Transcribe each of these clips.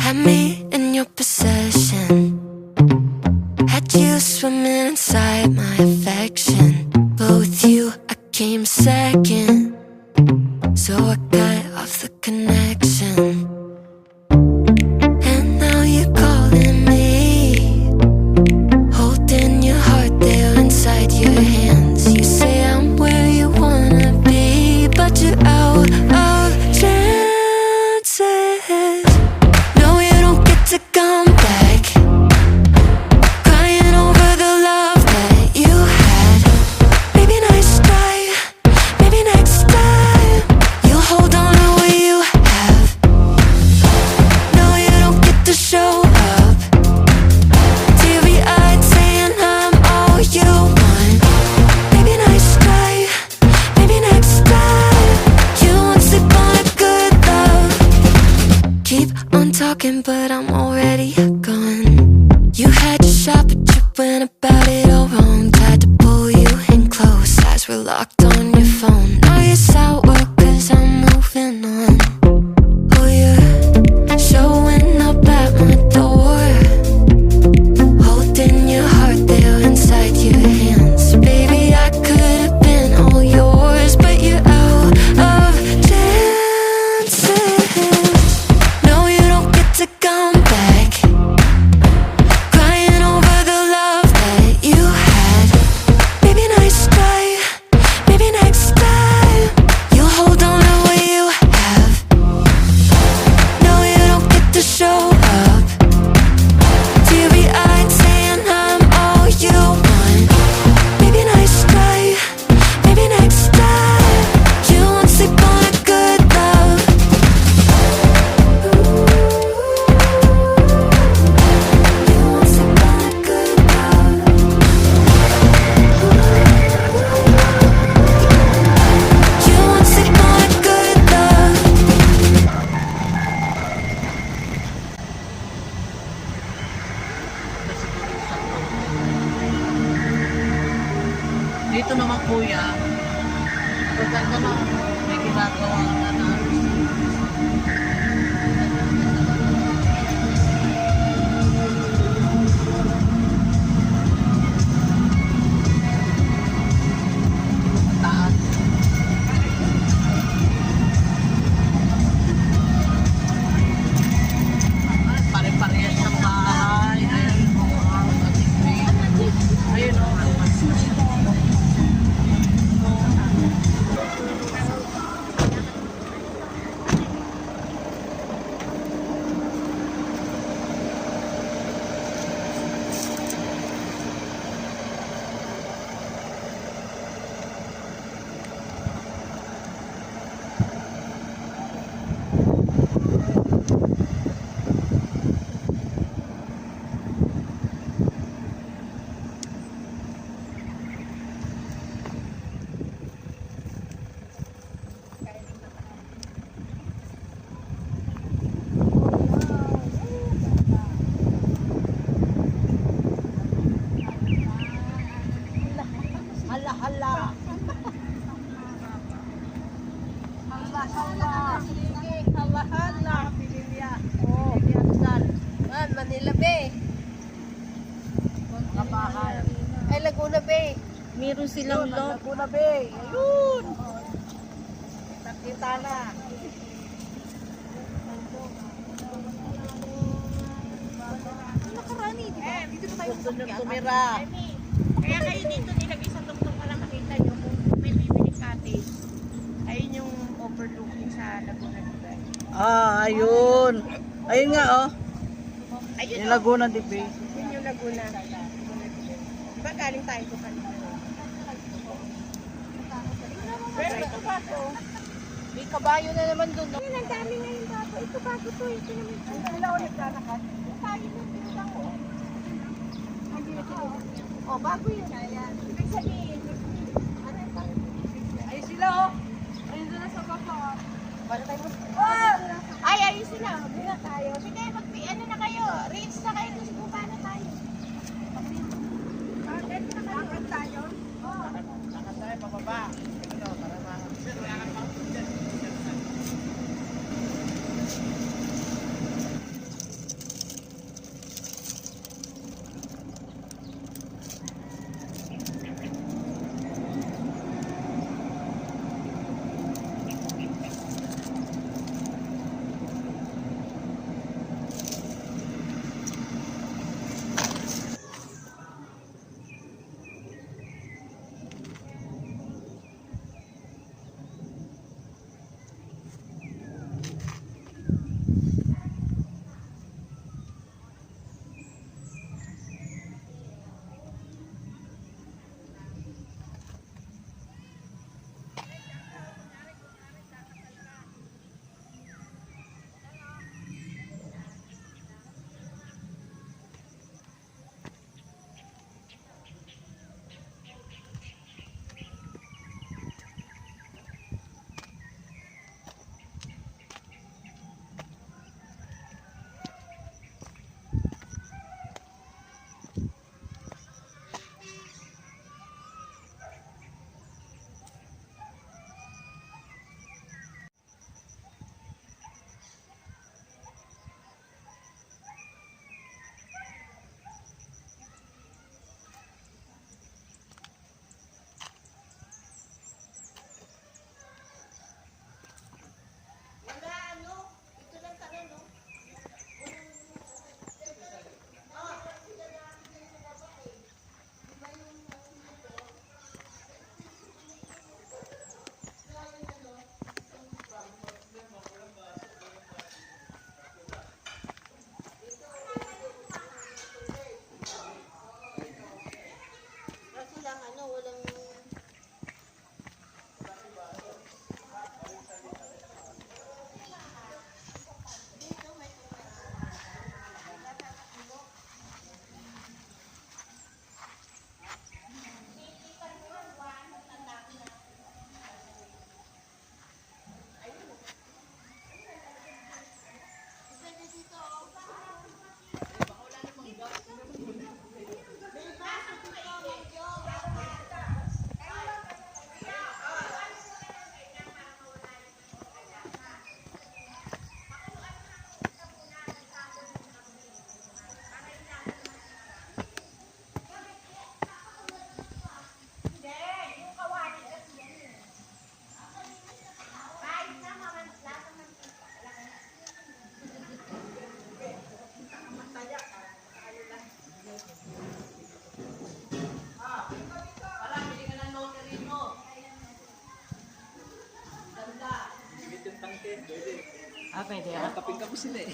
Had me in your possession, had you swimming inside my affection. But with you I came second, so I cut off the connection. And now you're calling me, holding your heart there inside your hands. You say I'm where you wanna be, but you're out of chances. No, you don't get to come back, crying over the love that you had. Maybe next time, maybe next time, you'll hold on to what you have. No, you don't get to show up, teary-eyed saying I'm all you want. Maybe next time, maybe next time, you won't sleep on a good love. Keep on talking, but I'm already gone. You had your shot, but you went about it all wrong. Tried to pull you in close, eyes were locked on your phone. Now you're sour, cause I'm moving on. Oh, you're showing up at my door, holding your heart there inside your hands. Baby, I could have been all yours, but you're out of chances. No, you don't get to come back, crying over the love that you had. Maybe next time, maybe next time, you'll hold on to what you have. No, you don't get to show up, teary-eyed saying I'm all you want. Maybe next time, maybe next time, you won't sleep on a good love. You won't sleep on a good love. You won't sleep on a good love. Dito naman kuya, pagka naman may ginagawa na taas. Pare-parehas ng bahay. Ayun po ang ating green. Ayun o. Hala-hala. Hala-hala. Hala-hala. Pililya. Oh, Piansal. Man, Manila Bay. Kabahay. Ay, Laguna Bay. Meron silang lot. Laguna Bay. Ayun. Nakita na. Nakarani, di ba? Dito na tayo tumira. Kaya kayo dito nilagay sa tungtong para makita nyo kung may bibili kati. Ayun yung overlooking sa Laguna Bay. Ah, ayun. Ayun nga, oh. Ayun Yung Laguna de Bay. yun yung Laguna. Diba galing tayo doon kanina? Pero ito ba to? May kabayo na naman doon. Yan, ang dami ngayon bago. Ito bago to. Ito naman. Ang sila ulit nanakat. Tayo ng pinang ko. Oh, bago yun. Ayan. Ibig sabihin. Ay, sila, oh. Ayun doon na sa baba. Para tayo ay, ayun sila. Muna tayo. Sige, ano na kayo? Reach na kayo. Tapos buka na tayo. Bakit na kayo? Tayo? Oo. Lakad tayo, pababa. Ito, para ma... Ah, pwede ah. Kaping ka po sila eh.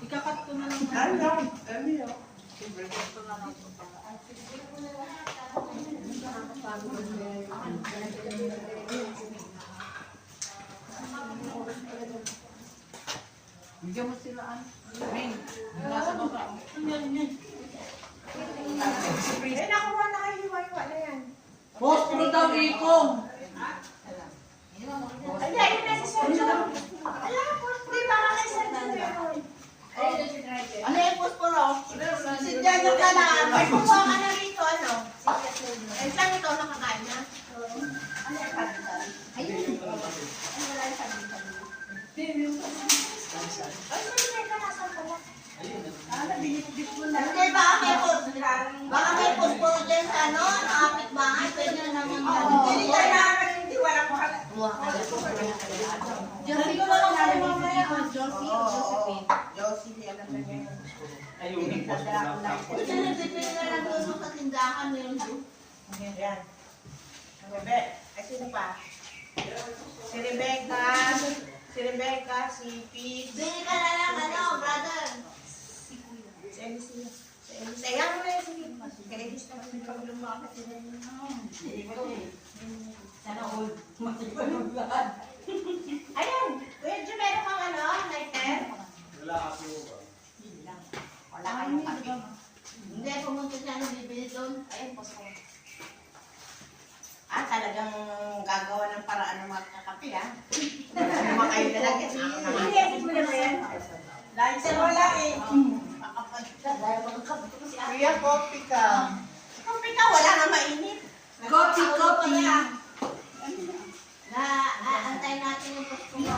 Ikakat ko na lang. Bigyan mo sila an. Bing. Nasa baba. Eh, nakuha na kayo, hiwa-hiwa na yan. Boss, puro daw ikong. Ay, ayun na si Sergio. Alam mo, di ba ka kay Sergio meron? Ano yung posporo? Si Sergio ka na. May kumuha ka na rito, ano? Eh, saan ikaw nakakain na? Ano yung pagkakas? Ayun. Ano wala yung sabi-sabi? Ay, may ka nasa pala. Nabilit-bit mo na. Hindi, baka may posporo dyan sa ano, nakapit bahay, pwede na naman Hindi ka naman, hindi walang makakit. Josie ko lang sabi mamaya. Josie o Josephine? Josie, ano sa ganyan? Kasi nagpipili na lang doon sa tindahan na yun. Yan. Ang bebe. Ay, sino pa? Si Rebecca, si Pete, Bili ka na lang, ano, brother. si Alicia. Si Alicia. Yan mo na yun, sige. Kaya Alicia naman yung pag lumakit sila yun. Sana all. Matipag lahat. Ayun! Kuya Jo, meron kang ano, lighter? Wala kasi ba? Wala kayong kape. Hindi, pumunta siya nang bibili doon. Ayun, posko. Ah, talagang gagawa ng paraan ng mga kakape, ha? Kumakain na lang kasi. Hindi, mo na yan. Lighter wala eh. Kuya, coffee ka. Coffee ka, wala nga mainit. Kopi. Na, aantayin natin yung posko mo.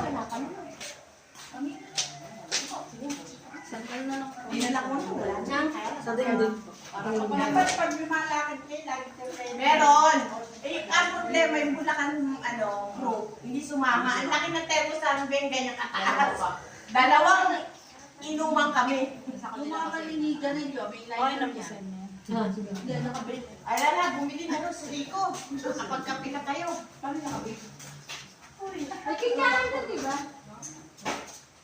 Dinala ko na, wala na. Sa dingding. Dapat pag lumalakad kayo, lagi kayo ready. Meron. Eh, ang problema, yung Bulacan, ano, group, hindi sumama. Ang laki ng termos sa amin, ganyan kataas. Dalawang inuman kami. Yung mga malinigan ninyo, may lighter niya. Hindi, nakabili. Ay, lala, bumili na doon si Rico. Kapag kape ka tayo. Paano nakabili? May kikain na, di ba?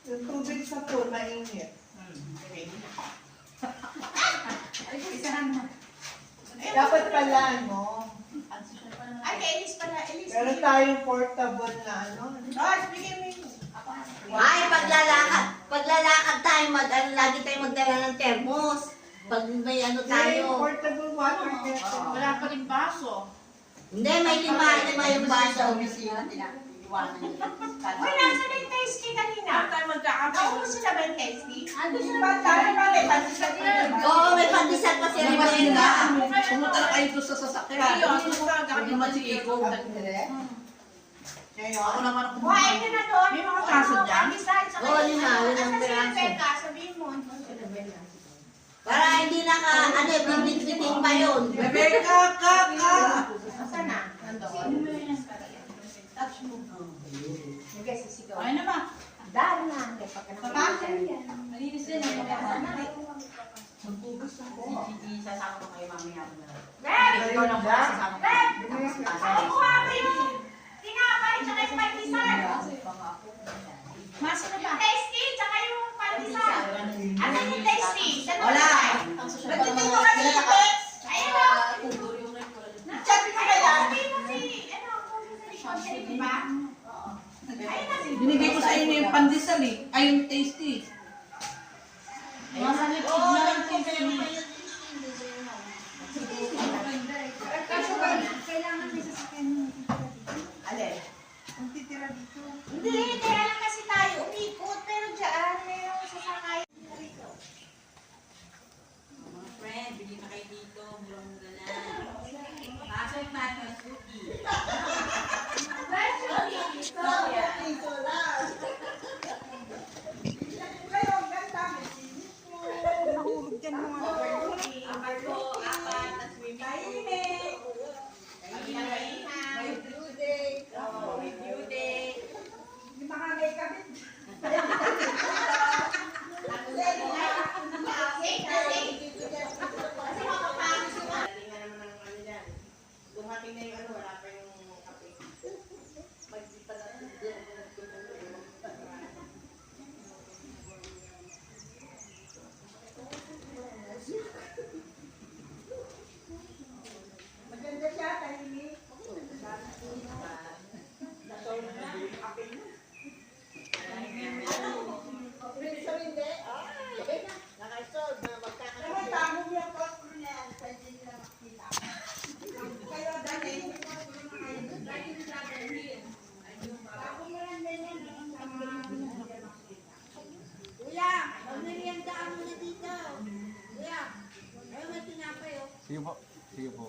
Yung tubig sa pool, mainit. Dapat pala, ano, Ay, kay Elise pala. Elise. meron tayong portable na ano. Oh, bigyan mo yun. Ay, paglalakad tayo, lagi tayo magdala ng termos. Pag may ano Yung tayo. portable water kettle. Wala pa rin baso. Hindi, may lima yung baso. iwanan niya. Uy, nasa na yung tasty kanina? Tayo magkakape. Naubos sila ba yung tasty? Ando siya Ba't tayo pa may pandesal pa yun? Oo, may pandesal pa siya. Hindi ba sila? Pumunta na kayo doon sa sasakyan. Ayun. Huwag naman si Iko. Ako naman ako. Buhay ka na doon. May mga kaso dyan? Oo, lima. Limang Asan si piraso. Rebecca? Sabihin mo. Para hindi binit-bitin pa yun. Rebecca, kaka! Asan na? Nandoon. Touch mo. Sige, sisigaw. Ay na ba? Dahil na. Hindi, pagka nakikita. Malinis din. Magbugas ako. Isasama ko kayo mamaya. Reb! Ikaw lang ba? Sasama ko. Reb! Ako kuha ko yung tinapay tsaka yung pandesal. Masa na ba? Yung tasty tsaka yung pandesal. Asan yung tasty? Saan mo Wala. nilagay? Nagtitingo ka sa ipit. Ayun o. Sabi ko na yan. Sabi mo si, ano, kung di ba? Ayun na si. Binigay ko sa inyo yung pandesal eh. Ay, yung tasty. Nasa likod na lang tasty. Alin? Ang titira dito. Hindi, kaya lang kasi tayo umikot. Pero dyan, mayroong sasakay. Mga friend, bili na kayo dito. Mura-mura na. Pasok na ito, Suki. Dito lang. Kayo, ang ganda. Nahulog dyan mga Apat po, apat, at swimming pool. May due date. Oh, may due date. Hindi makagay kami. Safe na safe. Kasi makapangit sila. Dali nga naman ang ano dyan. Dumating na yung ano, wala pa yung kape. Magdita na din. Maganda siya, tahimik. Pwede siya hindi. Naman, tamo yung post ko na yan. Pwede nila makita. Kayo, dati. Ako mo lang din yan. Kuya, magmeriendaan mo na dito. Kuya, ayaw may tinapay oh. Sige po. Sige po.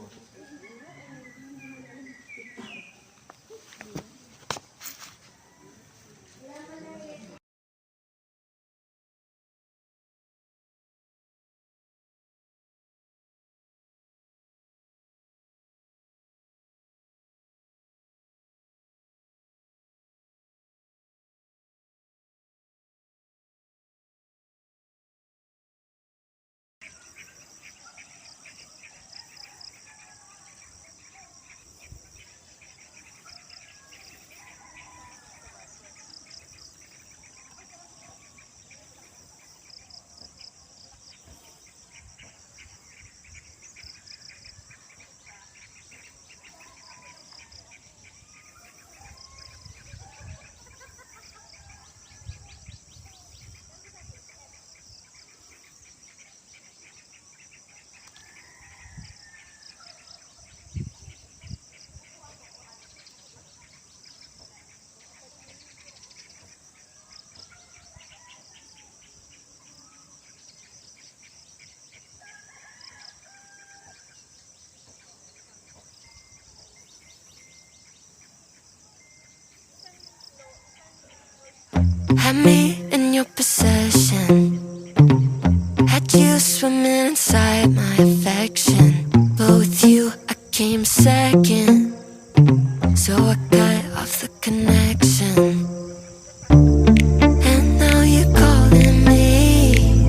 Had me in your possession. Had you swimming inside my affection. But with you, I came second. So I cut off the connection. And now you're calling me.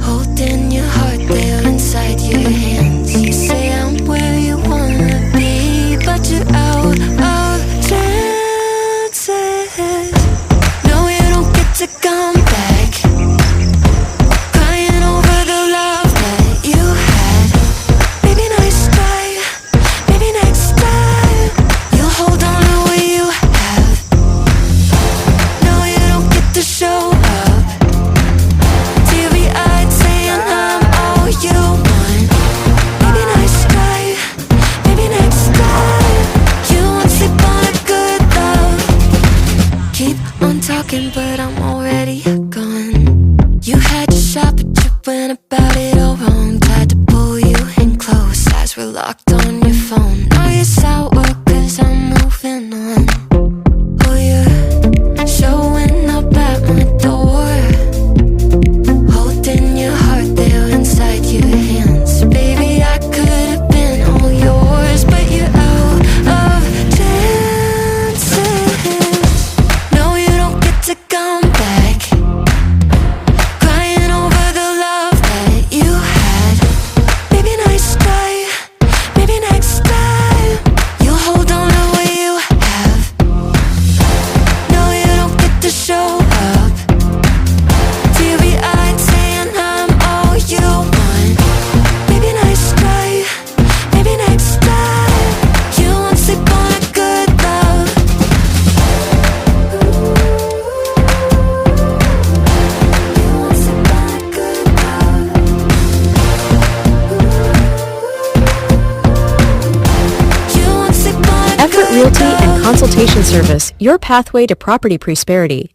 Holding your heart there inside your hands. You say I'm where you wanna be. But you're out of chances. No, you don't get to come back. Crying over the love that you had. out, but you went about it all wrong. Tried to pull you in close, eyes were locked on your phone. Now you're sour, cause I'm moving on. Oh, you're showing up at my door, holding your heart there inside your hands. Baby, I could have been all yours, but you're out of chances. No, you don't get to come back, crying over the love that you had. Maybe nice try, maybe next time you'll hold on to what you have. No, you don't get to show up, teary-eyed saying I'm all you want. Maybe nice try, maybe next time you won't sleep on a good love. You won't sleep on a good love. You won't sleep on a Effort good Realty love. and Consultation Service, your pathway to property prosperity.